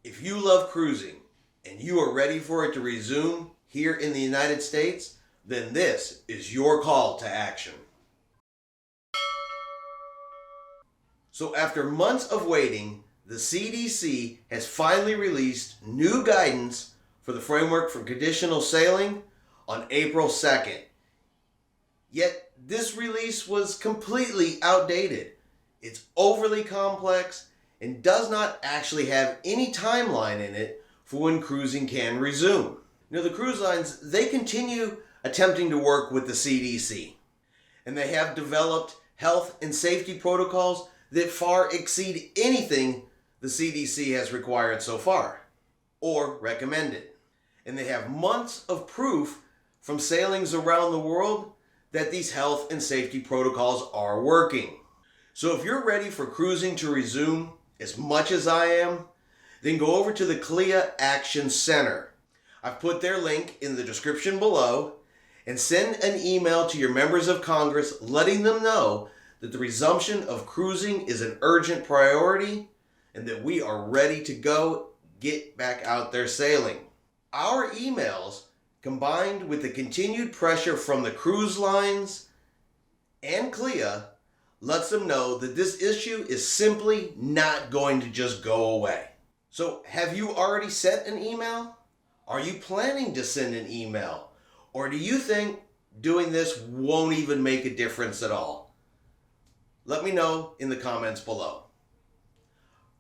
If you love cruising and you are ready for it to resume here in the United States, then this is your call to action. So after months of waiting, the CDC has finally released new guidance for the framework for conditional sailing on April 2nd. Yet this release was completely outdated. It's overly complex and does not actually have any timeline in it for when cruising can resume. The cruise lines, they continue attempting to work with the CDC, and they have developed health and safety protocols that far exceed anything the CDC has required so far or recommended. And they have months of proof from sailings around the world that these health and safety protocols are working. So if you're ready for cruising to resume as much as I am, then go over to the CLIA Action Center. I've put their link in the description below, and send an email to your members of Congress letting them know that the resumption of cruising is an urgent priority and that we are ready to go get back out there sailing. Our emails, combined with the continued pressure from the cruise lines and CLIA, lets them know that this issue is simply not going to just go away. So have you already sent an email? Are you planning to send an email? Or do you think doing this won't even make a difference at all? Let me know in the comments below.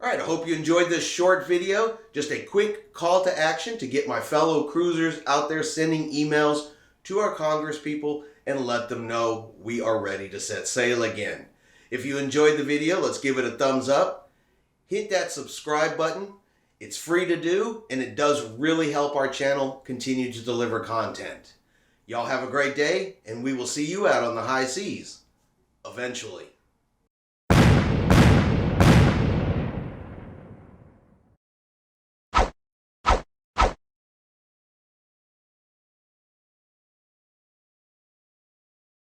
Alright, I hope you enjoyed this short video. Just a quick call to action to get my fellow cruisers out there sending emails to our Congress people and let them know we are ready to set sail again. If you enjoyed the video, let's give it a thumbs up. Hit that subscribe button. It's free to do, and it does really help our channel continue to deliver content. Y'all have a great day, and we will see you out on the high seas eventually.